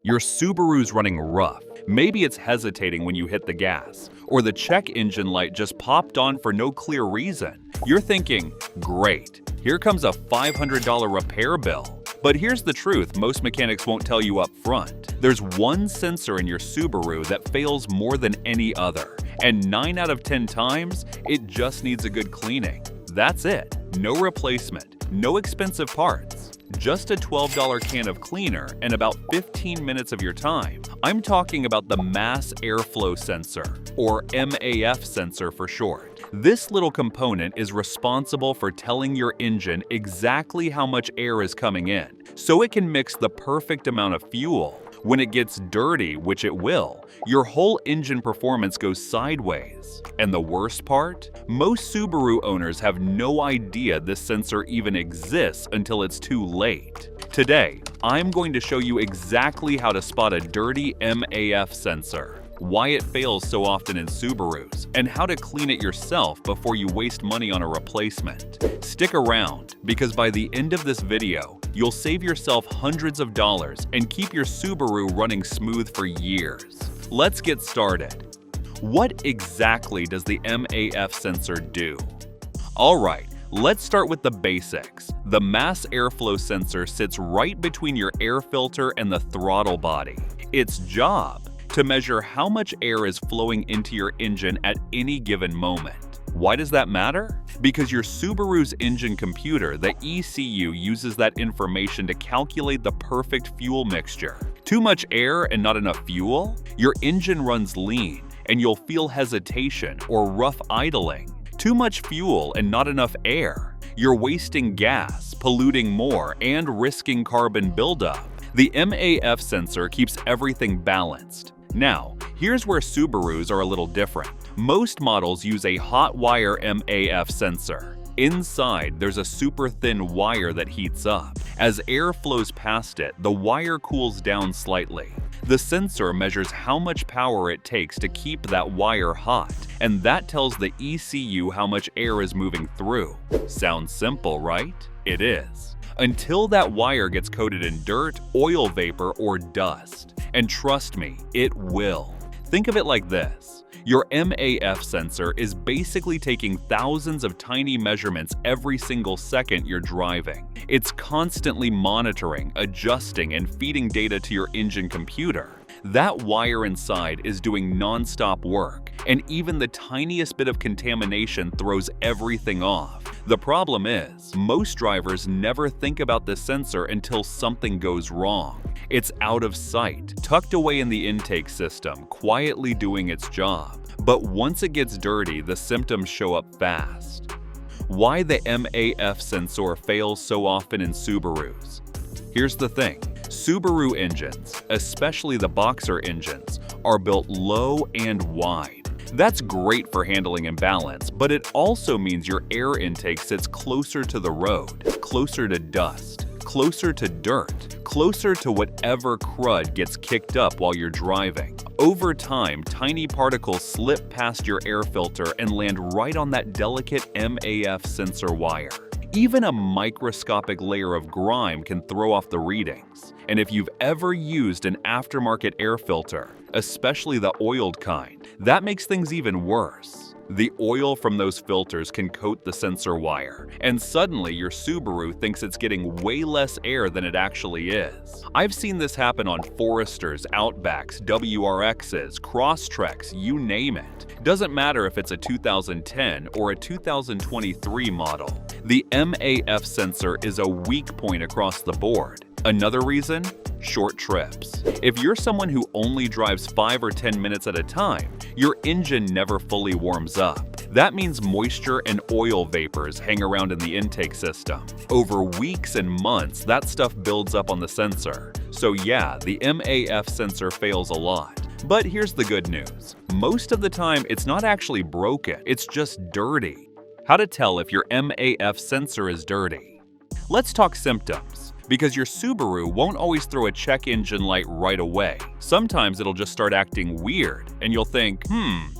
Your Subaru's running rough. Maybe it's hesitating when you hit the gas, or the check engine light just popped on for no clear reason. You're thinking, great, here comes a $500 repair bill. But here's the truth most mechanics won't tell you up front. There's one sensor in your Subaru that fails more than any other, and 9 out of 10 times, it just needs a good cleaning. That's it. No replacement, no expensive parts. Just a $12 can of cleaner and about 15 minutes of your time. I'm talking about the mass airflow sensor, or MAF sensor for short. This little component is responsible for telling your engine exactly how much air is coming in, so it can mix the perfect amount of fuel. When it gets dirty, which it will, your whole engine performance goes sideways. And the worst part? Most Subaru owners have no idea this sensor even exists until it's too late. Today, I'm going to show you exactly how to spot a dirty MAF sensor, why it fails so often in Subarus, and how to clean it yourself before you waste money on a replacement. Stick around, because by the end of this video, you'll save yourself hundreds of dollars and keep your Subaru running smooth for years. Let's get started. What exactly does the MAF sensor do? Alright, let's start with the basics. The mass airflow sensor sits right between your air filter and the throttle body. Its job? To measure how much air is flowing into your engine at any given moment. Why does that matter? Because your Subaru's engine computer, the ECU, uses that information to calculate the perfect fuel mixture. Too much air and not enough fuel? Your engine runs lean, and you'll feel hesitation or rough idling. Too much fuel and not enough air? You're wasting gas, polluting more, and risking carbon buildup. The MAF sensor keeps everything balanced. Now, here's where Subarus are a little different. Most models use a hot wire MAF sensor. Inside, there's a super thin wire that heats up. As air flows past it, the wire cools down slightly. The sensor measures how much power it takes to keep that wire hot, and that tells the ECU how much air is moving through. Sounds simple, right? It is. Until that wire gets coated in dirt, oil vapor, or dust. And trust me, it will. Think of it like this. Your MAF sensor is basically taking thousands of tiny measurements every single second you're driving. It's constantly monitoring, adjusting, and feeding data to your engine computer. That wire inside is doing non-stop work, and even the tiniest bit of contamination throws everything off. The problem is, most drivers never think about this sensor until something goes wrong. It's out of sight, tucked away in the intake system, quietly doing its job. But once it gets dirty, the symptoms show up fast. Why the MAF sensor fails so often in Subarus? Here's the thing. Subaru engines, especially the Boxer engines, are built low and wide. That's great for handling and balance, but it also means your air intake sits closer to the road, closer to dust, closer to dirt, closer to whatever crud gets kicked up while you're driving. Over time, tiny particles slip past your air filter and land right on that delicate MAF sensor wire. Even a microscopic layer of grime can throw off the readings. And if you've ever used an aftermarket air filter, especially the oiled kind, that makes things even worse. The oil from those filters can coat the sensor wire, and suddenly your Subaru thinks it's getting way less air than it actually is. I've seen this happen on Foresters, Outbacks, WRXs, Crosstreks, you name it. Doesn't matter if it's a 2010 or a 2023 model. The MAF sensor is a weak point across the board. Another reason? Short trips. If you're someone who only drives 5 or 10 minutes at a time, your engine never fully warms up. That means moisture and oil vapors hang around in the intake system. Over weeks and months, that stuff builds up on the sensor. So yeah, the MAF sensor fails a lot. But here's the good news. Most of the time, it's not actually broken, it's just dirty. How to tell if your MAF sensor is dirty? Let's talk symptoms. Because your Subaru won't always throw a check engine light right away. Sometimes it'll just start acting weird, and you'll think,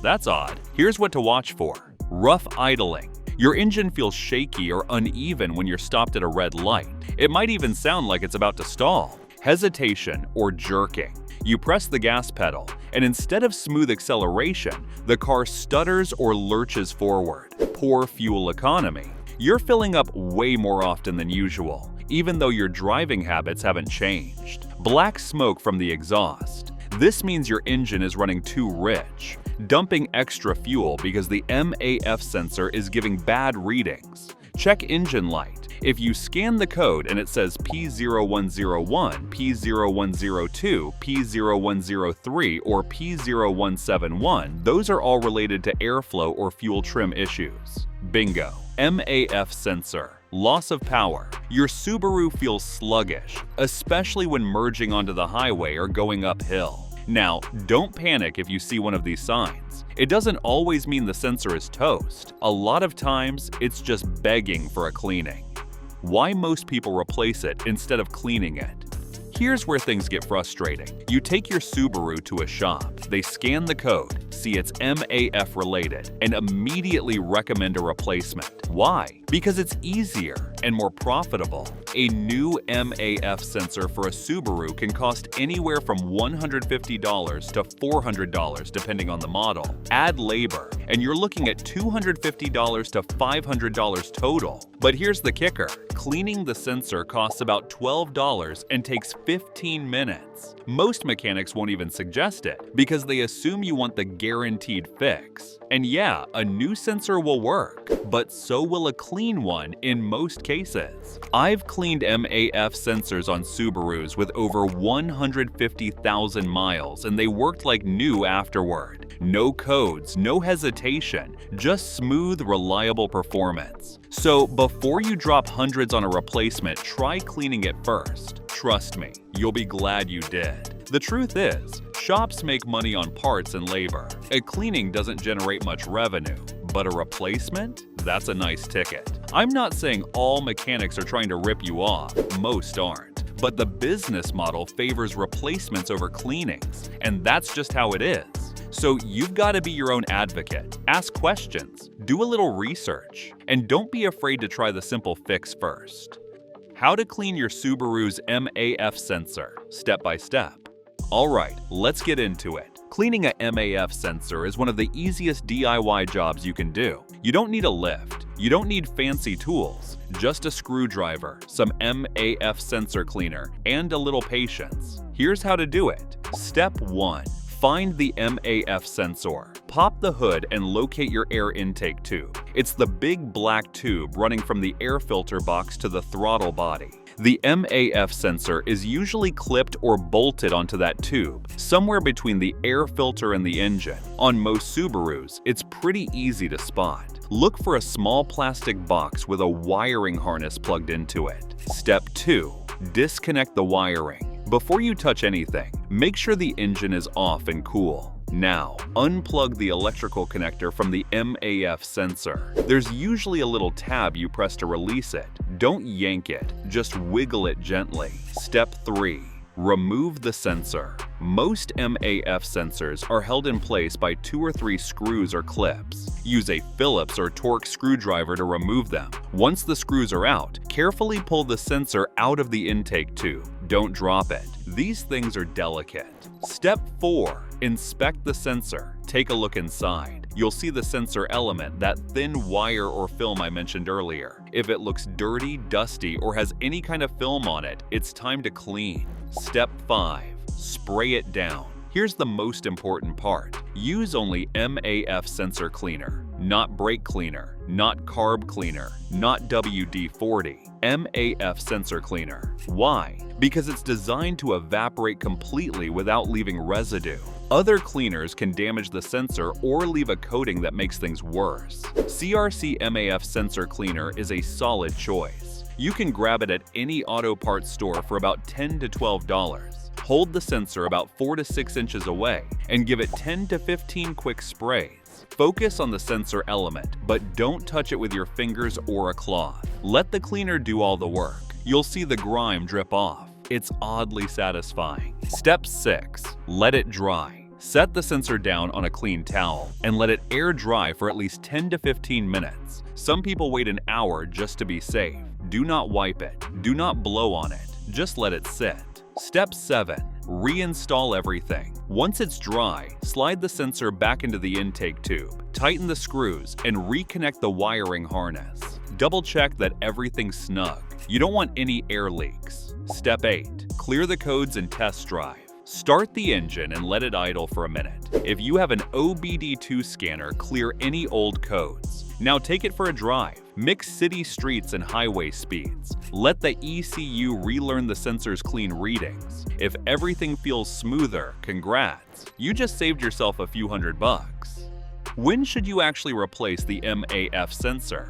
that's odd. Here's what to watch for. Rough idling. Your engine feels shaky or uneven when you're stopped at a red light. It might even sound like it's about to stall. hesitation, or jerking. You press the gas pedal, and instead of smooth acceleration, the car stutters or lurches forward. Poor fuel economy. You're filling up way more often than usual, even though your driving habits haven't changed. Black smoke from the exhaust. This means your engine is running too rich, dumping extra fuel because the MAF sensor is giving bad readings. Check engine light. If you scan the code and it says P0101, P0102, P0103, or P0171, those are all related to airflow or fuel trim issues. Bingo. MAF sensor. Loss of power. Your Subaru feels sluggish, especially when merging onto the highway or going uphill. Now, don't panic if you see one of these signs. It doesn't always mean the sensor is toast. A lot of times, it's just begging for a cleaning. Why most people replace it instead of cleaning it? Here's where things get frustrating. You take your Subaru to a shop, they scan the code, see it's MAF related, and immediately recommend a replacement. Why? Because it's easier and more profitable. A new MAF sensor for a Subaru can cost anywhere from $150 to $400 depending on the model. Add labor, and you're looking at $250 to $500 total. But here's the kicker. Cleaning the sensor costs about $12 and takes 15 minutes. Most mechanics won't even suggest it because they assume you want the guaranteed fix. And yeah, a new sensor will work, but so will a clean one in most cases. I've cleaned MAF sensors on Subarus with over 150,000 miles, and they worked like new afterward. No codes, no hesitation, just smooth, reliable performance. So before you drop hundreds on a replacement, try cleaning it first. Trust me, you'll be glad you did. The truth is, shops make money on parts and labor. A cleaning doesn't generate much revenue, but a replacement? That's a nice ticket. I'm not saying all mechanics are trying to rip you off, most aren't. But the business model favors replacements over cleanings, and that's just how it is. So you've got to be your own advocate. Ask questions, do a little research, and don't be afraid to try the simple fix first. How to clean your Subaru's MAF sensor, step by step. Alright, let's get into it. Cleaning a MAF sensor is one of the easiest DIY jobs you can do. You don't need a lift, you don't need fancy tools, just a screwdriver, some MAF sensor cleaner, and a little patience. Here's how to do it. Step 1. Find the MAF sensor. Pop the hood and locate your air intake tube. It's the big black tube running from the air filter box to the throttle body. The MAF sensor is usually clipped or bolted onto that tube, somewhere between the air filter and the engine. On most Subarus, it's pretty easy to spot. Look for a small plastic box with a wiring harness plugged into it. Step 2. Disconnect the wiring. Before you touch anything, make sure the engine is off and cool. Now, unplug the electrical connector from the MAF sensor. There's usually a little tab you press to release it. Don't yank it, just wiggle it gently. Step 3. Remove the sensor. Most MAF sensors are held in place by 2 or 3 screws or clips. Use a Phillips or Torx screwdriver to remove them. Once the screws are out, carefully pull the sensor out of the intake tube. Don't drop it. These things are delicate. Step 4. Inspect the sensor. Take a look inside. You'll see the sensor element, that thin wire or film I mentioned earlier. If it looks dirty, dusty, or has any kind of film on it, it's time to clean. Step 5. Spray it down. Here's the most important part. Use only MAF sensor cleaner, not brake cleaner, not carb cleaner, not WD-40. MAF sensor cleaner. Why? Because it's designed to evaporate completely without leaving residue. Other cleaners can damage the sensor or leave a coating that makes things worse. CRC MAF sensor cleaner is a solid choice. You can grab it at any auto parts store for about $10 to $12. Hold the sensor about 4 to 6 inches away and give it 10 to 15 quick sprays. Focus on the sensor element, but don't touch it with your fingers or a cloth. Let the cleaner do all the work. You'll see the grime drip off. It's oddly satisfying. Step 6. Let it dry. Set the sensor down on a clean towel and let it air dry for at least 10 to 15 minutes. Some people wait an hour just to be safe. Do not wipe it. Do not blow on it. Just let it sit. Step 7. Reinstall everything. Once it's dry, slide the sensor back into the intake tube, tighten the screws, and reconnect the wiring harness. Double check that everything's snug. You don't want any air leaks. Step 8. Clear the codes and test drive. Start the engine and let it idle for a minute. If you have an OBD2 scanner, clear any old codes. Now take it for a drive. Mix city streets and highway speeds. Let the ECU relearn the sensor's clean readings. If everything feels smoother, congrats. You just saved yourself a few $100. When should you actually replace the MAF sensor?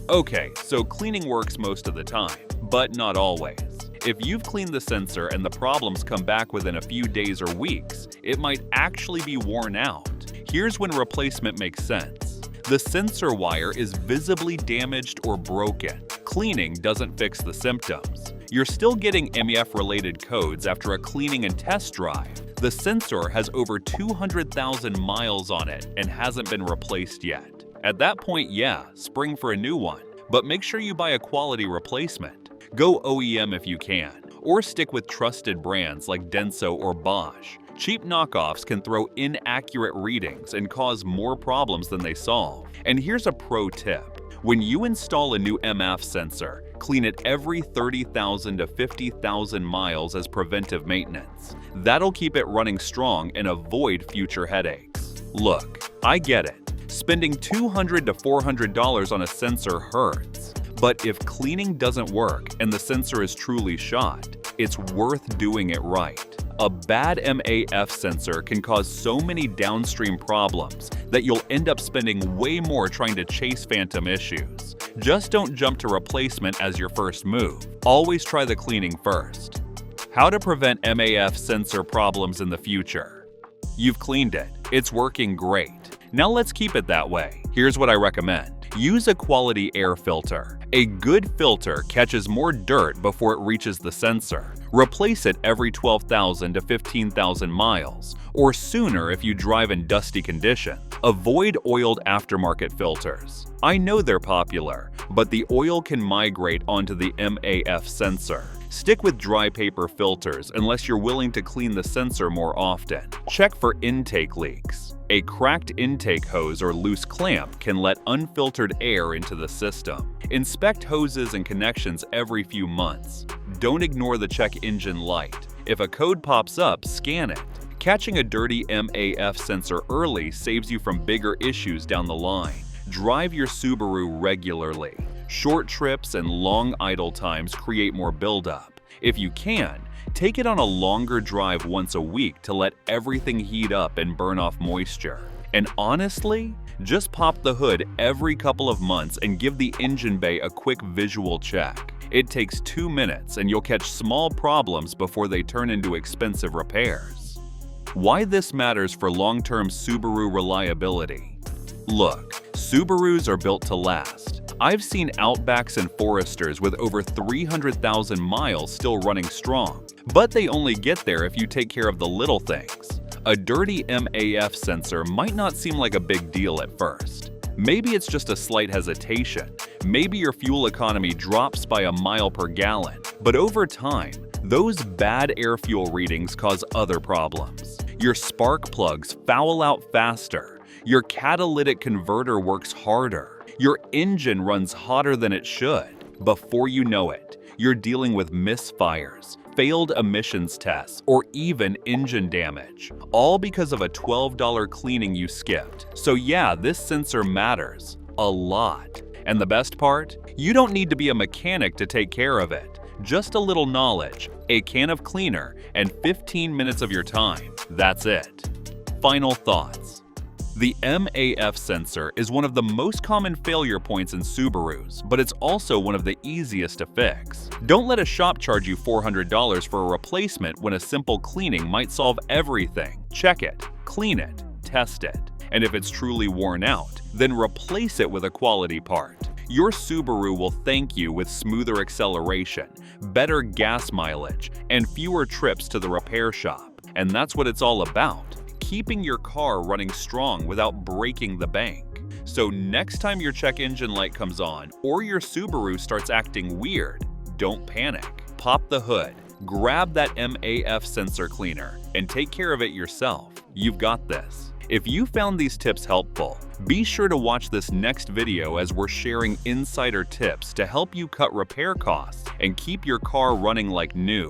Okay, so cleaning works most of the time, but not always. If you've cleaned the sensor and the problems come back within a few days or weeks, it might actually be worn out. Here's when replacement makes sense. The sensor wire is visibly damaged or broken. Cleaning doesn't fix the symptoms. You're still getting MAF-related codes after a cleaning and test drive. The sensor has over 200,000 miles on it and hasn't been replaced yet. At that point, yeah, spring for a new one, but make sure you buy a quality replacement. Go OEM if you can, or stick with trusted brands like Denso or Bosch. Cheap knockoffs can throw inaccurate readings and cause more problems than they solve. And here's a pro tip. When you install a new MAF sensor, clean it every 30,000 to 50,000 miles as preventive maintenance. That'll keep it running strong and avoid future headaches. Look, I get it. Spending $200 to $400 on a sensor hurts. But if cleaning doesn't work and the sensor is truly shot, it's worth doing it right. A bad MAF sensor can cause so many downstream problems that you'll end up spending way more trying to chase phantom issues. Just don't jump to replacement as your first move. Always try the cleaning first. How to prevent MAF sensor problems in the future. You've cleaned it. It's working great. Now let's keep it that way. Here's what I recommend. Use a quality air filter. A good filter catches more dirt before it reaches the sensor. Replace it every 12,000 to 15,000 miles, or sooner if you drive in dusty condition. Avoid oiled aftermarket filters. I know they're popular, but the oil can migrate onto the MAF sensor. Stick with dry paper filters unless you're willing to clean the sensor more often. Check for intake leaks. A cracked intake hose or loose clamp can let unfiltered air into the system. Inspect hoses and connections every few months. Don't ignore the check engine light. If a code pops up, scan it. Catching a dirty MAF sensor early saves you from bigger issues down the line. Drive your Subaru regularly. Short trips and long idle times create more buildup. If you can, take it on a longer drive once a week to let everything heat up and burn off moisture. And honestly, just pop the hood every couple of months and give the engine bay a quick visual check. It takes 2 minutes and you'll catch small problems before they turn into expensive repairs. Why this matters for long-term Subaru reliability. Look, Subarus are built to last. I've seen Outbacks and Foresters with over 300,000 miles still running strong, but they only get there if you take care of the little things. A dirty MAF sensor might not seem like a big deal at first. Maybe it's just a slight hesitation. Maybe your fuel economy drops by a mile per gallon. But over time, those bad air fuel readings cause other problems. Your spark plugs foul out faster. Your catalytic converter works harder. Your engine runs hotter than it should. Before you know it, you're dealing with misfires, failed emissions tests, or even engine damage, all because of a $12 cleaning you skipped. So yeah, this sensor matters a lot. And the best part? You don't need to be a mechanic to take care of it. Just a little knowledge, a can of cleaner, and 15 minutes of your time. That's it. Final thoughts. The MAF sensor is one of the most common failure points in Subarus, but it's also one of the easiest to fix. Don't let a shop charge you $400 for a replacement when a simple cleaning might solve everything. Check it, clean it, test it, and if it's truly worn out, then replace it with a quality part. Your Subaru will thank you with smoother acceleration, better gas mileage, and fewer trips to the repair shop. And that's what it's all about. Keeping your car running strong without breaking the bank. So next time your check engine light comes on or your Subaru starts acting weird, don't panic. Pop the hood, grab that MAF sensor cleaner and take care of it yourself. You've got this. If you found these tips helpful, be sure to watch this next video as we're sharing insider tips to help you cut repair costs and keep your car running like new.